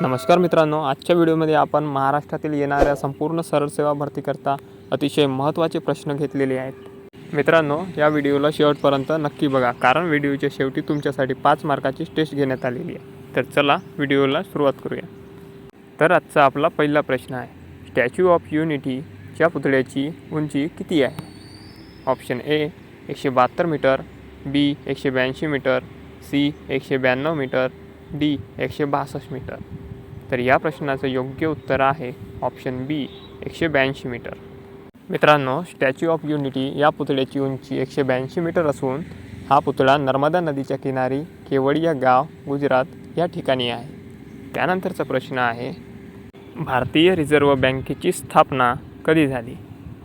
नमस्कार मित्रांनो, आजच्या व्हिडिओमध्ये आपण महाराष्ट्रातील येणाऱ्या संपूर्ण सरळ सेवा भरतीकरता अतिशय महत्त्वाचे प्रश्न घेतलेले आहेत। मित्रांनो, या व्हिडिओला शेवटपर्यंत नक्की बघा, कारण व्हिडिओच्या शेवटी तुमच्यासाठी 5 मार्काची टेस्ट घेण्यात आलेली आहे। तर चला व्हिडिओला सुरुवात करूया। तर आजचा आपला पहिला प्रश्न आहे, स्टॅच्यू ऑफ युनिटीच्या पुतळ्याची उंची किती आहे? Option A 172 metre, B 182 metre, C 192 metre, D 162 metre. तर या प्रश्नाचं योग्य उत्तर आहे ऑप्शन बी 182 मीटर। मित्रांनो, स्टॅच्यू ऑफ युनिटी या पुतळ्याची उंची 182 मीटर असून हा पुतळा नर्मदा नदीच्या किनारी केवडिया गाव, गुजरात या ठिकाणी आहे। त्यानंतरचा प्रश्न आहे, भारतीय रिझर्व्ह बँकेची स्थापना कधी झाली?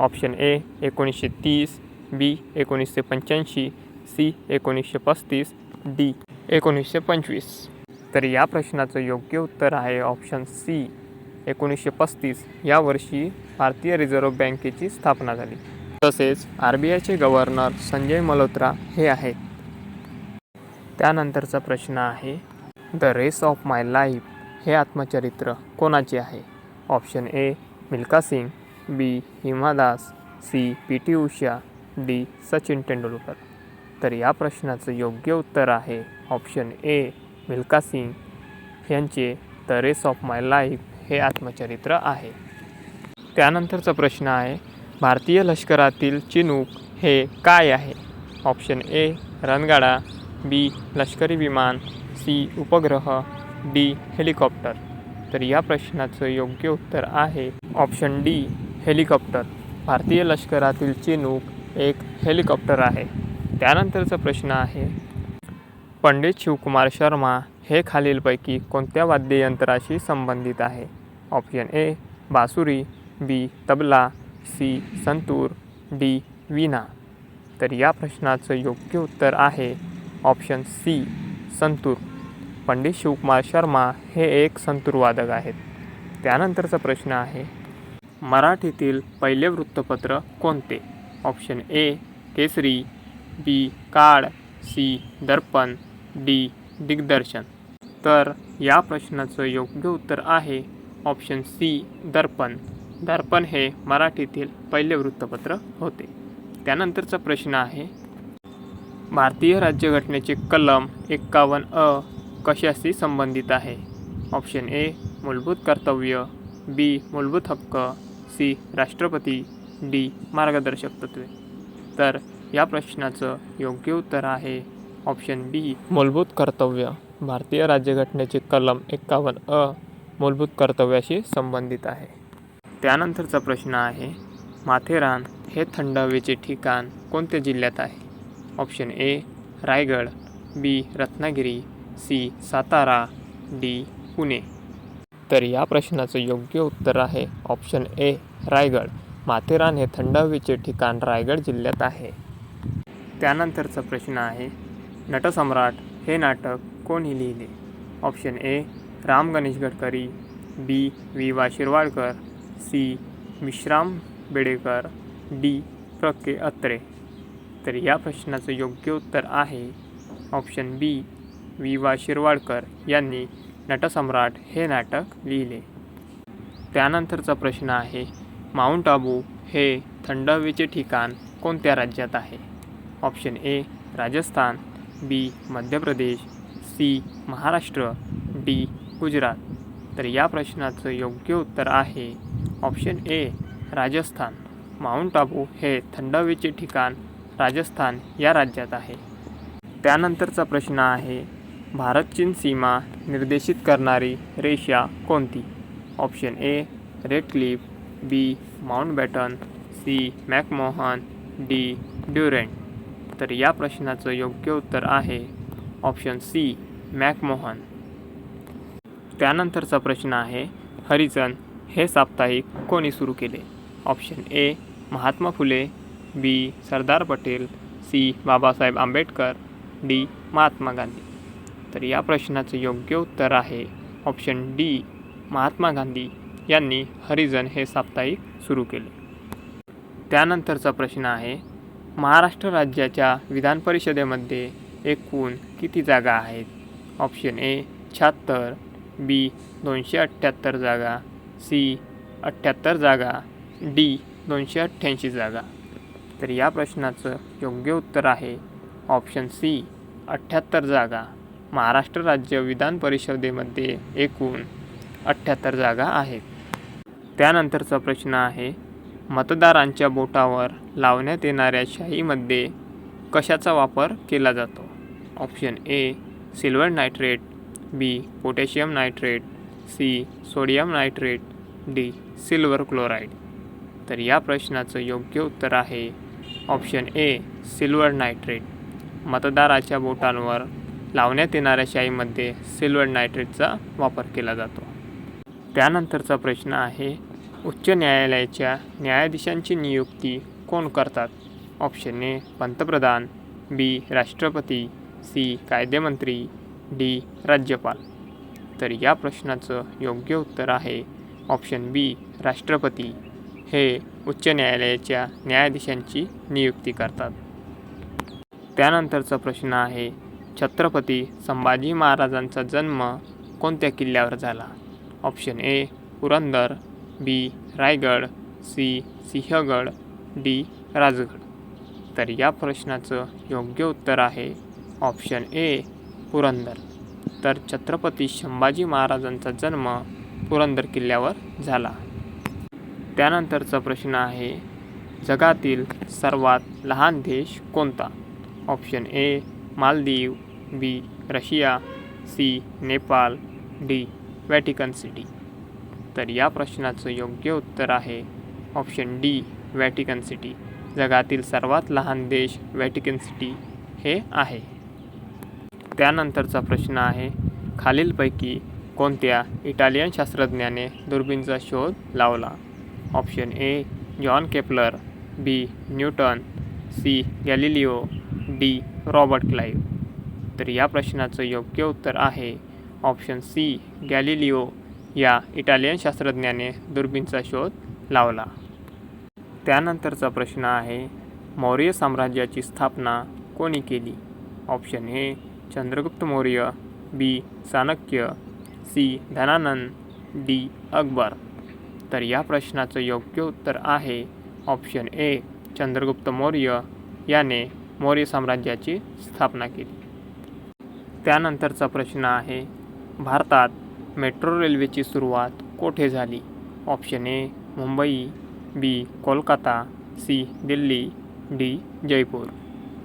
Option A 1930, B 1985, C 1935, D 1925। तर या प्रश्नाचं योग्य उत्तर आहे ऑप्शन सी 1935 या वर्षी भारतीय रिझर्व्ह बँकेची स्थापना झाली। तसेच RBIचे गव्हर्नर संजय मल्होत्रा हे आहेत। त्यानंतरचा प्रश्न आहे, the race of my life हे आत्मचरित्र कोणाचे आहे? Option A Milkha Singh, B Hima Das, C PT Usha, D Sachin Tendulkar. तर या प्रश्नाचं योग्य उत्तर आहे ऑप्शन ए मिल्खा सिंग यांचे the race of my life हे आत्मचरित्र आहे। त्यानंतरचा प्रश्न आहे, भारतीय लष्करातील चिनूक हे काय आहे? ऑप्शन ए रणगाडा, बी लष्करी विमान, सी उपग्रह, डी हेलिकॉप्टर। तर या प्रश्नाचं योग्य उत्तर आहे ऑप्शन डी हेलिकॉप्टर। भारतीय लष्करातील चिनूक एक हेलिकॉप्टर आहे। त्यानंतरचा प्रश्न आहे, पंडित शिवकुमार शर्मा हे खालीलपैकी कोणत्या वाद्ययंत्राशी संबंधित आहे? ऑप्शन ए बासुरी, बी तबला, सी संतूर, डी वीणा। तर या प्रश्नाचं योग्य उत्तर आहे ऑप्शन सी संतूर। पंडित शिवकुमार शर्मा हे एक संतूरवादक आहेत। त्यानंतरचा प्रश्न आहे, मराठीतील पहिले वृत्तपत्र कोणते? ऑप्शन ए केसरी, बी काळ, सी दर्पण, डी दिग्दर्शन। तर या प्रश्नाचं योग्य उत्तर आहे ऑप्शन सी दर्पण। दर्पण हे मराठीतील पहिले वृत्तपत्र होते। त्यानंतरचा प्रश्न आहे, भारतीय राज्यघटनेचे कलम 51 कशाशी संबंधित आहे? ऑप्शन ए मूलभूत कर्तव्य, बी मूलभूत हक्क, सी राष्ट्रपती, डी मार्गदर्शक तत्त्वे। तर या प्रश्नाचं योग्य उत्तर आहे ऑप्शन बी मूलभूत कर्तव्य। भारतीय राज्यघटनेचे कलम 51 मूलभूत कर्तव्याशी संबंधित आहे। त्यानंतरचा प्रश्न आहे, माथेरान हे थंड हवेचे ठिकाण कोणत्या जिल्ह्यात आहे? Option A Raigad, B Ratnagiri, C Satara, D Pune. तर या प्रश्नाचं योग्य उत्तर आहे ऑप्शन ए रायगड। माथेरान हे थंड हवेचे ठिकाण रायगड जिल्ह्यात आहे। त्यानंतरचा प्रश्न आहे, नटसम्राट हे नाटक कोणी लिहिले? Option A Ram Ganesh Gadkari, B WA Shirwadkar, C Vishram Bedekar, D K Atre. तर या प्रश्नाचं योग्य उत्तर आहे ऑप्शन बी WA शिरवाडकर यांनी नटसम्राट हे नाटक लिहिले। त्यानंतरचा प्रश्न आहे, माउंट आबू हे थंड हवेचे ठिकाण कोणत्या राज्यात आहे? ऑप्शन ए राजस्थान, बी मध्य प्रदेश, सी महाराष्ट्र, डी गुजरात। तर या प्रश्नाचं योग्य उत्तर आहे ऑप्शन ए राजस्थान। माउंट आबू हे थंड हवेचे ठिकाण राजस्थान या राज्यात आहे। त्यानंतरचा प्रश्न आहे, भारत चीन सीमा निर्देशित करणारी रेषा कोणती? Option A Radcliffe, B Mountbatten, C McMahon, D Durand. तर या प्रश्नाचं योग्य उत्तर आहे ऑप्शन सी मॅकमोहन। त्यानंतरचा प्रश्न आहे, हरिजन हे साप्ताहिक कोणी सुरू केले? Option A Mahatma Phule, B Sardar Patel, C Babasaheb Ambedkar, D Mahatma Gandhi. तर या प्रश्नाचं योग्य उत्तर आहे ऑप्शन डी महात्मा गांधी यांनी हरिजन हे साप्ताहिक सुरू केले। त्यानंतरचा प्रश्न आहे, महाराष्ट्र राज्याच्या विधान परिषदेमध्ये एकूण किती जागा आहेत? ऑप्शन ए 76, बी 278 जागा, सी 78 जागा, डी 288 जागा. तर या प्रश्नाचं योग्य उत्तर आहे ऑप्शन सी 78 जागा. महाराष्ट्र राज्य विधान परिषदेमध्ये एकूण 78 जागा आहेत. त्यानंतरचा प्रश्न आहे, मतदारांच्या बोटावर लावण्यात येणाऱ्या शाईमध्ये कशाचा वापर केला जातो? Option A silver nitrate, B potassium nitrate, C sodium nitrate, D silver chloride. तर या प्रश्नाचं योग्य उत्तर आहे ऑप्शन ए सिल्वर नायट्रेट. मतदाराच्या बोटांवर लावण्यात येणाऱ्या शाईमध्ये सिल्वर नायट्रेटचा वापर केला जातो. त्यानंतरचा प्रश्न आहे, उच्च न्यायालयाच्या न्यायाधीशांची नियुक्ती कोण करतात? ऑप्शन ए पंतप्रधान, बी राष्ट्रपती, सी कायदेमंत्री, डी राज्यपाल. तर या प्रश्नाचं योग्य उत्तर आहे ऑप्शन बी राष्ट्रपती हे उच्च न्यायालयाच्या न्यायाधीशांची नियुक्ती करतात. त्यानंतरचा प्रश्न आहे, छत्रपती संभाजी महाराजांचा जन्म कोणत्या किल्ल्यावर झाला? Option A Purandar, B Raigad, C Sinhagad, D Rajgad. तर या प्रश्नाचं योग्य उत्तर आहे ऑप्शन ए पुरंदर. तर छत्रपती संभाजी महाराजांचा जन्म पुरंदर किल्ल्यावर झाला. त्यानंतरचा प्रश्न आहे, जगातील सर्वात लहान देश कोणता? Option A Maldives, B Russia, C Nepal, D Vatican City. तर या प्रश्नाचं योग्य उत्तर आहे ऑप्शन डी व्हॅटिकन सिटी. जगातील सर्वात लहान देश व्हॅटिकन सिटी हे आहे. त्यानंतरचा प्रश्न आहे, खालीलपैकी कोणत्या इटालियन शास्त्रज्ञाने दुर्बिणीचा शोध लावला? Option A John Kepler, B Newton, C Galileo, D Robert Clive. तर या प्रश्नाचं योग्य उत्तर आहे ऑप्शन सी गॅलिलिओ या इटालियन शास्त्रज्ञाने दुर्बिणीचा शोध लावला. त्यानंतरचा प्रश्न आहे, मौर्य साम्राज्याची स्थापना कोणी केली? Option A Chandragupta Maurya, B Chanakya, C Dhanananda, D Akbar. तर या प्रश्नाचं योग्य उत्तर आहे ऑप्शन ए चंद्रगुप्त मौर्य याने मौर्य साम्राज्याची स्थापना केली. त्यानंतरचा प्रश्न आहे, भारतात मेट्रो रेल्वेची सुरुवात कोठे झाली? Option A Mumbai, B Kolkata, C Delhi, D Jaipur.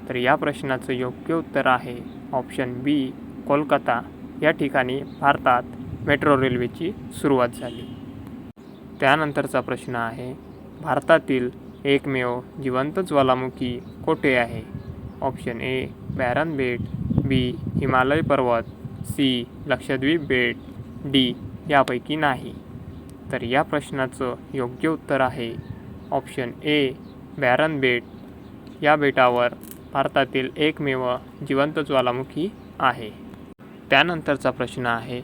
तर या प्रश्नाचं योग्य उत्तर आहे ऑप्शन बी कोलकाता या ठिकाणी भारतात मेट्रो रेल्वेची सुरुवात झाली. त्यानंतरचा प्रश्न आहे, भारतातील एकमेव जिवंत ज्वालामुखी कोठे आहे? ऑप्शन ए बॅरन बेट, बी हिमालय पर्वत, सी लक्षद्वीप बेट, डी यापैकी नाही. तर या प्रश्नाचं योग्य उत्तर आहे ऑप्शन ए बॅरन बेट. या बेटावर भारतातील एकमेव जिवंत ज्वालामुखी आहे. त्यानंतरचा प्रश्न आहे,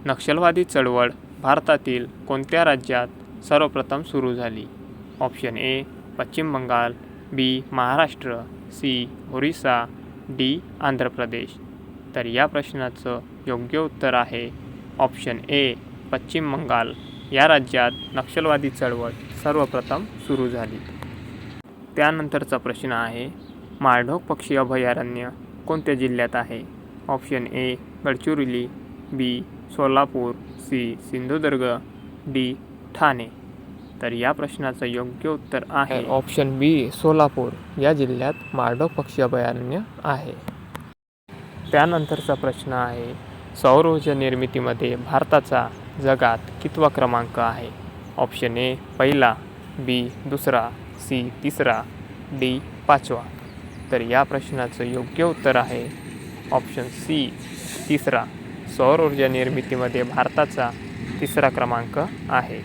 नक्षलवादी चळवळ भारतातील कोणत्या राज्यात सर्वप्रथम सुरू झाली? ऑप्शन ए पश्चिम बंगाल, बी महाराष्ट्र, सी ओरिसा, डी आंध्र प्रदेश. तर या प्रश्नाचं योग्य उत्तर आहे ऑप्शन ए पश्चिम बंगाल या राज्यात नक्षलवादी चळवळ सर्वप्रथम सुरू झाली. त्यानंतरचा प्रश्न आहे, माळढोक पक्षी अभयारण्य कोणत्या जिल्ह्यात आहे? Option A Gadchiroli, B Solapur, C Sindhudurg, D Thane. तर या प्रश्नाचं योग्य उत्तर आहे ऑप्शन बी सोलापूर या जिल्ह्यात माळढोक पक्षी अभयारण्य आहे. त्यानंतरचा प्रश्न आहे, सौर ऊर्जा निर्मितीमध्ये भारताचा जगात कितवा क्रमांक आहे? ऑप्शन ए पहिला, बी दुसरा, सी तिसरा, डी पाचवा. तर या प्रश्नाचं योग्य उत्तर आहे ऑप्शन सी तिसरा. सौर ऊर्जा निर्मितीमध्ये भारताचा तिसरा क्रमांक आहे.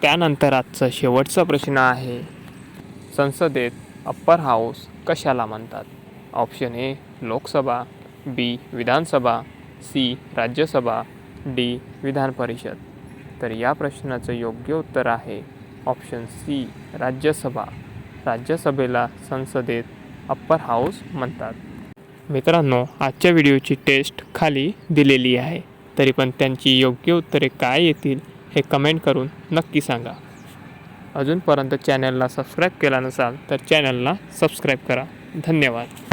त्यानंतर आजचा शेवटचा प्रश्न आहे, संसदेत अप्पर हाऊस कशाला म्हणतात? Option A Lok Sabha, B Vidhan Sabha, C Rajya Sabha, D Vidhan Parishad. तर या प्रश्नाचं योग्य उत्तर आहे ऑप्शन सी राज्यसभा. राज्यसभेला संसदेत अप्पर हाऊस म्हणतात. मित्रांनो, आजच्या व्हिडिओची टेस्ट खाली दिलेली आहे. तरी पण त्यांची योग्य उत्तरे काय येतील हे कमेंट करून नक्की सांगा. अजूनपर्यंत चॅनलला सबस्क्राईब केला नसाल तर चॅनलला सबस्क्राईब करा. धन्यवाद.